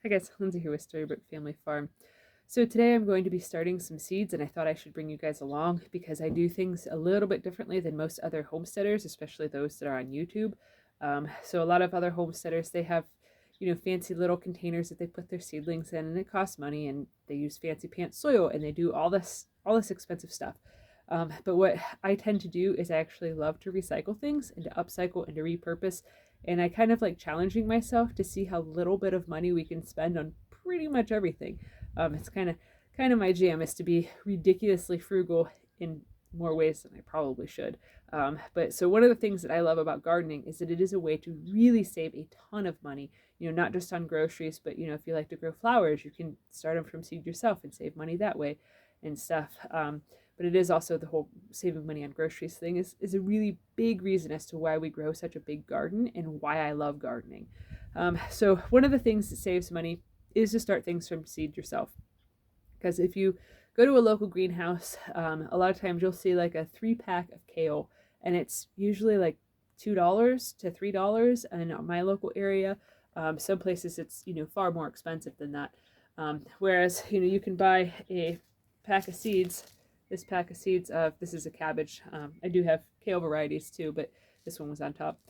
Hi guys, Lindsay here with Storybook Family Farm. So today I'm going to be starting some seeds, and I thought I should bring you guys along because I do things a little bit differently than most other homesteaders, especially those that are on YouTube. So a lot of other homesteaders, they have, fancy little containers that they put their seedlings in, and it costs money, and they use fancy pants soil, and they do all this expensive stuff. But what I tend to do is I actually love to recycle things and to upcycle and to repurpose. And I kind of like challenging myself to see how little bit of money we can spend on pretty much everything. It's kind of my jam is to be ridiculously frugal in more ways than I probably should. But so one of the things that I love about gardening is that it is a way to really save a ton of money. Not just on groceries, but if you like to grow flowers, you can start them from seed yourself and save money that way and stuff. But it is also the whole saving money on groceries thing is a really big reason as to why we grow such a big garden and why I love gardening. So one of the things that saves money is to start things from seed yourself. Because if you go to a local greenhouse, a lot of times you'll see like a 3-pack of kale, and it's usually like $2 to $3 in my local area. Some places it's far more expensive than that. Whereas you can buy a pack of seeds. This pack of seeds of this is a cabbage. I do have kale varieties too, but this one was on top.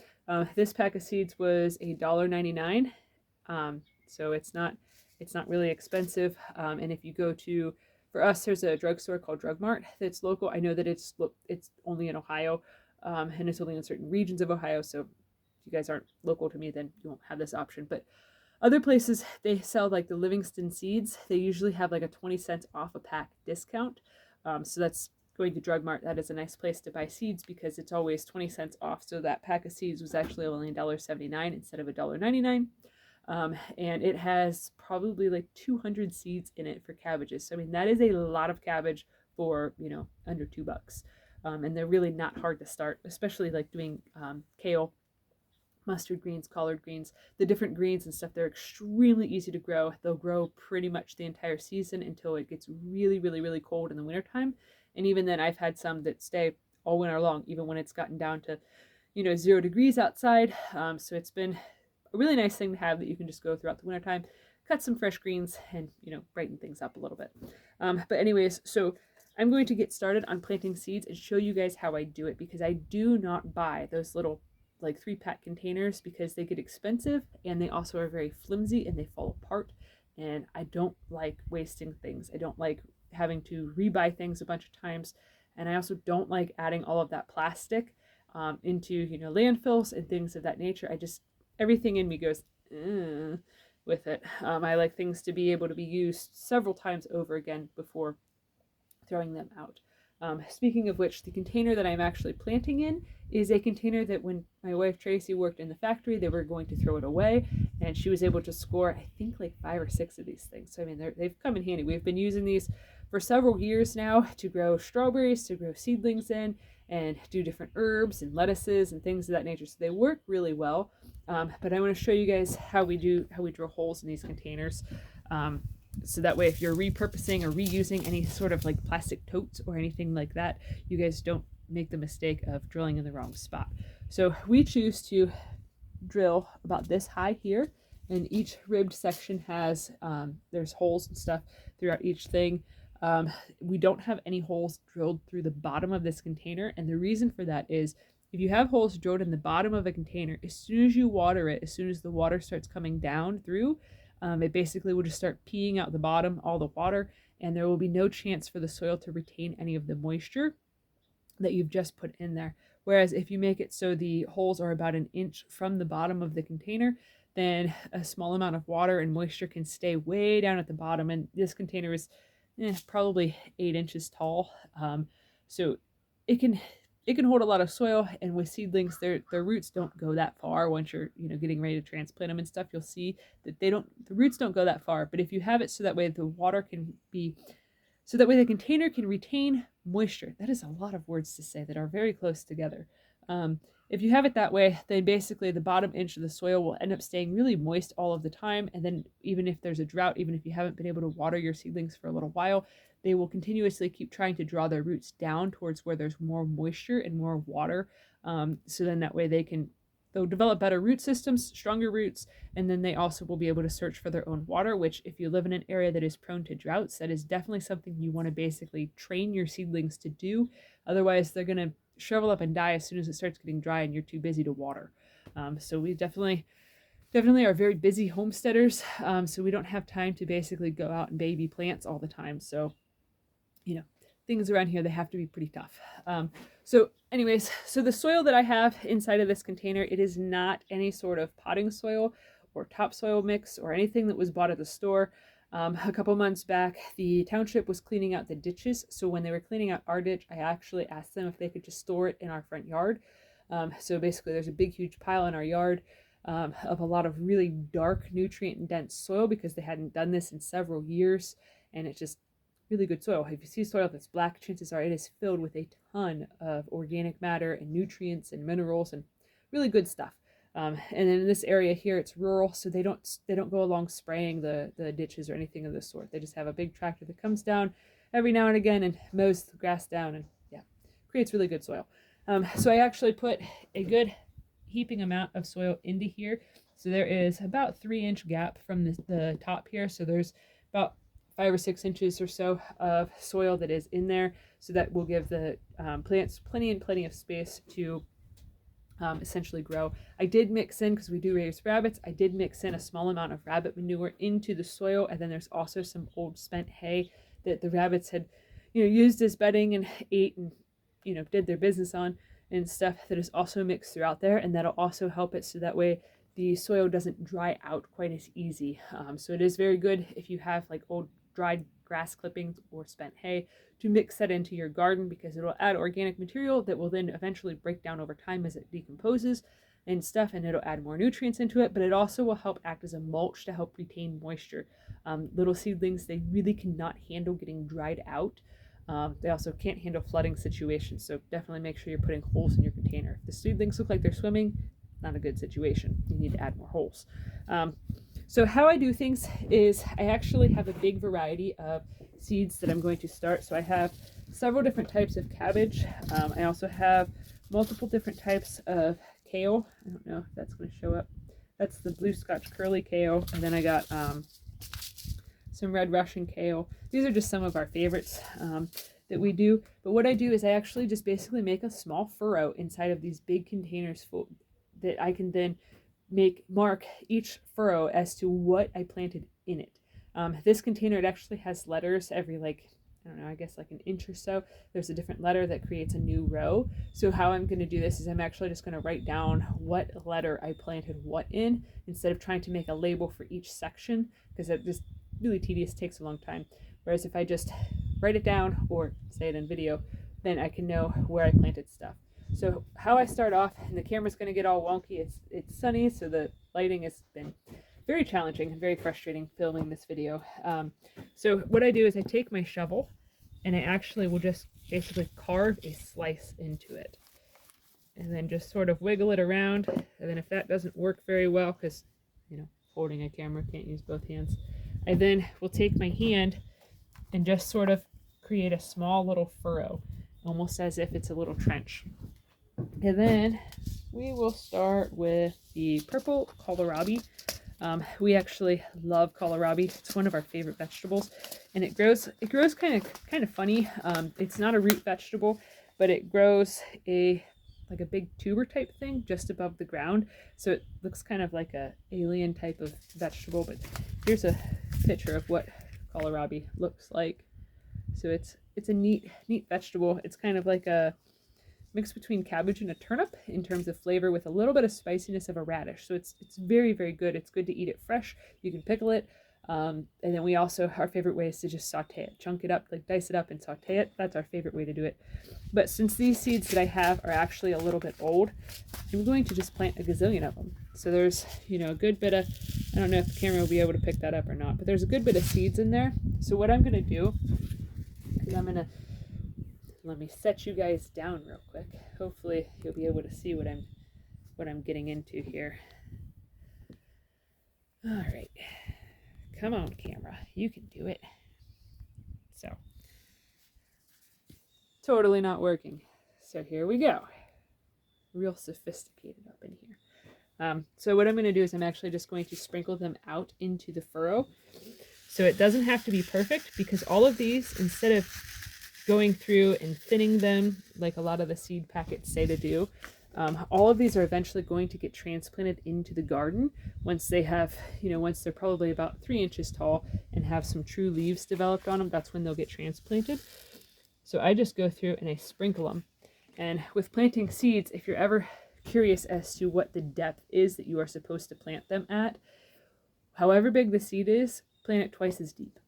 This pack of seeds was $1.99. So it's not really expensive. And if you go to, for us, there's a drugstore called Drug Mart that's local. I know that it's only in Ohio, and it's only in certain regions of Ohio. So if you guys aren't local to me, then you won't have this option. But other places they sell like the Livingston seeds. They usually have like a 20 cents off a pack discount. So that's going to Drug Mart. That is a nice place to buy seeds because it's always 20 cents off. So that pack of seeds was actually only $1.79 instead of $1.99. And it has probably like 200 seeds in it for cabbages. So I mean that is a lot of cabbage for under $2. And they're really not hard to start, especially like doing kale, mustard greens, collard greens, the different greens and stuff. They're extremely easy to grow. They'll grow pretty much the entire season until it gets really, really, really cold in the wintertime. And even then, I've had some that stay all winter long, even when it's gotten down to 0 degrees outside. So it's been a really nice thing to have that you can just go throughout the wintertime, cut some fresh greens, and brighten things up a little bit. But anyways, so I'm going to get started on planting seeds and show you guys how I do it, because I do not buy those little like 3-pack containers because they get expensive and they also are very flimsy and they fall apart, and I don't like wasting things. I don't like having to rebuy things a bunch of times, and I also don't like adding all of that plastic into landfills and things of that nature. I just, everything in me goes with it. I like things to be able to be used several times over again before throwing them out. Speaking of which, the container that I'm actually planting in is a container that when my wife Tracy worked in the factory, they were going to throw it away, and she was able to score, I think, like 5 or 6 of these things. So I mean, they've come in handy. We've been using these for several years now to grow strawberries, to grow seedlings in, and do different herbs and lettuces and things of that nature. So they work really well. But I want to show you guys how we drill holes in these containers. So that way, if you're repurposing or reusing any sort of like plastic totes or anything like that, you guys don't make the mistake of drilling in the wrong spot. So we choose to drill about this high here, and each ribbed section has there's holes and stuff throughout each thing. We don't have any holes drilled through the bottom of this container, and the reason for that is if you have holes drilled in the bottom of a container, as soon as you water it, as soon as the water starts coming down through, it basically will just start peeing out the bottom, all the water, and there will be no chance for the soil to retain any of the moisture that you've just put in there. Whereas if you make it so the holes are about 1 inch from the bottom of the container, then a small amount of water and moisture can stay way down at the bottom. And this container is probably 8 inches tall. So it can hold a lot of soil, and with seedlings, their roots don't go that far. Once you're getting ready to transplant them and stuff, you'll see that the roots don't go that far. But if you have it so that way the water can be, so that way the container can retain moisture. That is a lot of words to say that are very close together. If you have it that way, then basically the bottom inch of the soil will end up staying really moist all of the time. And then even if there's a drought, even if you haven't been able to water your seedlings for a little while, they will continuously keep trying to draw their roots down towards where there's more moisture and more water. So then that way they can they'll develop better root systems, stronger roots, and then they also will be able to search for their own water, which if you live in an area that is prone to droughts, that is definitely something you want to basically train your seedlings to do. Otherwise, they're going to shrivel up and die as soon as it starts getting dry and you're too busy to water. So we definitely are very busy homesteaders, so we don't have time to basically go out and baby plants all the time. So, you know, things around here, they have to be pretty tough. So anyways, so the soil that I have inside of this container, it is not any sort of potting soil or topsoil mix or anything that was bought at the store. A couple months back, the township was cleaning out the ditches. So when they were cleaning out our ditch, I actually asked them if they could just store it in our front yard. So basically there's a big, huge pile in our yard of a lot of really dark, nutrient dense soil because they hadn't done this in several years. And it's just really good soil. If you see soil that's black, chances are it is filled with a ton of organic matter and nutrients and minerals and really good stuff. And then in this area here, it's rural, so they don't go along spraying the ditches or anything of the sort. They just have a big tractor that comes down every now and again and mows the grass down, and yeah, creates really good soil. So I actually put a good heaping amount of soil into here. So there is about 3-inch gap from the top here. So there's about 5 or 6 inches or so of soil that is in there. So that will give the plants plenty of space to essentially grow. I did mix in, because we do raise rabbits, I did mix in a small amount of rabbit manure into the soil. And then there's also some old spent hay that the rabbits had, used as bedding and ate and, did their business on and stuff, that is also mixed throughout there. And that'll also help it so that way the soil doesn't dry out quite as easy. So it is very good if you have like old dried grass clippings or spent hay to mix that into your garden, because it'll add organic material that will then eventually break down over time as it decomposes and stuff, and it'll add more nutrients into it. But it also will help act as a mulch to help retain moisture. Little seedlings, they really cannot handle getting dried out. They also can't handle flooding situations, so definitely make sure you're putting holes in your container. If the seedlings look like they're swimming, not a good situation. You need to add more holes. So how I do things is I actually have a big variety of seeds that I'm going to start. So I have several different types of cabbage. I also have multiple different types of kale. I don't know if that's going to show up. That's the blue Scotch curly kale. And then I got some red Russian kale. These are just some of our favorites that we do. But what I do is I actually just basically make a small furrow inside of these big containers full that I can then mark each furrow as to what I planted in it. This container, it actually has letters every I guess like an inch or so. There's a different letter that creates a new row. So how I'm going to do this is I'm actually just going to write down what letter I planted what in, instead of trying to make a label for each section, because that just really tedious, takes a long time. Whereas if I just write it down or say it in video, then I can know where I planted stuff. So how I start off, and the camera's going to get all wonky, it's sunny, so the lighting has been very challenging and very frustrating filming this video. So what I do is I take my shovel and I actually will just basically carve a slice into it, and then just sort of wiggle it around. And then if that doesn't work very well, because holding a camera, can't use both hands, I then will take my hand and just sort of create a small little furrow, almost as if it's a little trench. And then we will start with the purple kohlrabi. We actually love kohlrabi. It's one of our favorite vegetables, and it grows kind of funny. It's not a root vegetable, but it grows like a big tuber type thing just above the ground. So it looks kind of like a alien type of vegetable. But here's a picture of what kohlrabi looks like. So it's a neat vegetable. It's kind of like a mix between cabbage and a turnip in terms of flavor, with a little bit of spiciness of a radish. So it's very, very good. It's good to eat it fresh. You can pickle it. And then we also, our favorite way is to just saute it, chunk it up, like dice it up and saute it. That's our favorite way to do it. But since these seeds that I have are actually a little bit old, I'm going to just plant a gazillion of them. So there's, a good bit of, I don't know if the camera will be able to pick that up or not, but there's a good bit of seeds in there. So what I'm going to do is let me set you guys down real quick. Hopefully you'll be able to see what I'm getting into here. All right. Come on, camera. You can do it. So, totally not working. So here we go. Real sophisticated up in here. So what I'm going to do is I'm actually just going to sprinkle them out into the furrow. So it doesn't have to be perfect, because all of these, instead of going through and thinning them like a lot of the seed packets say to do, all of these are eventually going to get transplanted into the garden once they have, once they're probably about 3 inches tall and have some true leaves developed on them. That's when they'll get transplanted. So I just go through and I sprinkle them. And with planting seeds, if you're ever curious as to what the depth is that you are supposed to plant them at, however big the seed is, plant it twice as deep.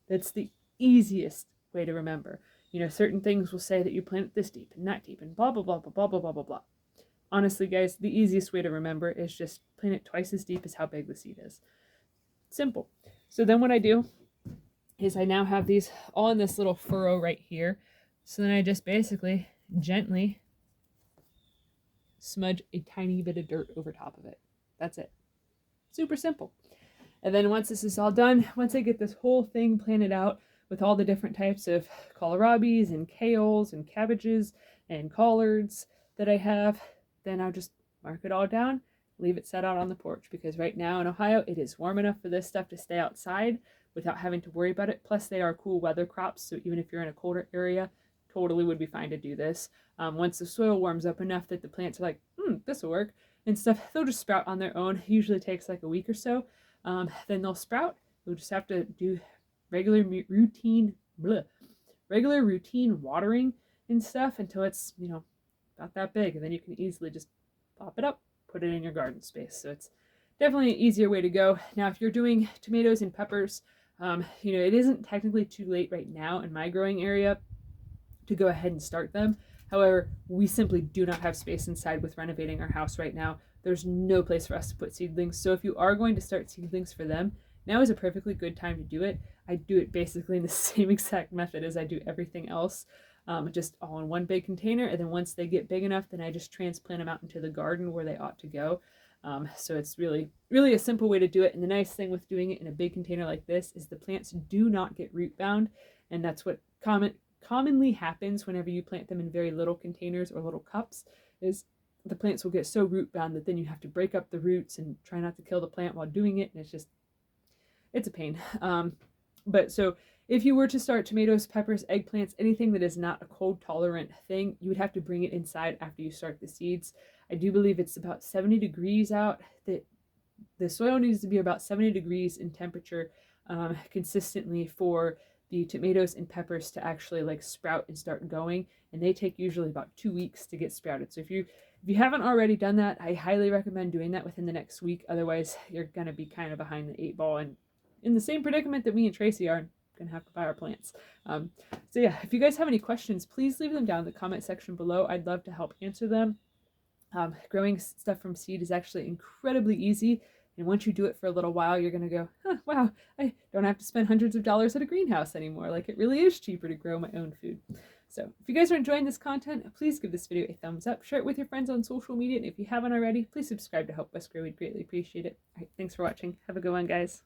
That's the easiest way to remember. Certain things will say that you plant it this deep and that deep and blah, blah, blah, blah, blah, blah, blah, blah, blah. Honestly, guys, the easiest way to remember is just plant it twice as deep as how big the seed is. Simple. So then what I do is I now have these all in this little furrow right here. So then I just basically gently smudge a tiny bit of dirt over top of it. That's it. Super simple. And then once this is all done, once I get this whole thing planted out with all the different types of kohlrabis and kales and cabbages and collards that I have, then I'll just mark it all down, leave it set out on the porch, because right now in Ohio, it is warm enough for this stuff to stay outside without having to worry about it. Plus, they are cool weather crops, so even if you're in a colder area, totally would be fine to do this. Once the soil warms up enough that the plants are like, this will work and stuff, they'll just sprout on their own. It usually takes like a week or so. Then they'll sprout. You'll just have to do regular routine watering and stuff until it's, about that big. And then you can easily just pop it up, put it in your garden space. So it's definitely an easier way to go. Now, if you're doing tomatoes and peppers, it isn't technically too late right now in my growing area to go ahead and start them. However, we simply do not have space inside with renovating our house right now. There's no place for us to put seedlings. So if you are going to start seedlings for them, now is a perfectly good time to do it. I do it basically in the same exact method as I do everything else, just all in one big container. And then once they get big enough, then I just transplant them out into the garden where they ought to go. So it's really, really a simple way to do it. And the nice thing with doing it in a big container like this is the plants do not get root bound. And that's what commonly happens whenever you plant them in very little containers or little cups, is the plants will get so root bound that then you have to break up the roots and try not to kill the plant while doing it. And it's a pain. But so if you were to start tomatoes, peppers, eggplants, anything that is not a cold tolerant thing, you would have to bring it inside after you start the seeds. I do believe it's about 70 degrees out. That the soil needs to be about 70 degrees in temperature consistently for the tomatoes and peppers to actually like sprout and start going. And they take usually about 2 weeks to get sprouted. So if you haven't already done that, I highly recommend doing that within the next week. Otherwise, you're going to be kind of behind the 8 ball and in the same predicament that me and Tracy are, going to have to buy our plants. So yeah, if you guys have any questions, please leave them down in the comment section below. I'd love to help answer them. Growing stuff from seed is actually incredibly easy. And once you do it for a little while, you're going to go, wow, I don't have to spend hundreds of dollars at a greenhouse anymore. Like, it really is cheaper to grow my own food. So if you guys are enjoying this content, please give this video a thumbs up, share it with your friends on social media, and if you haven't already, please subscribe to help us grow. We'd greatly appreciate it. All right, thanks for watching. Have a good one, guys.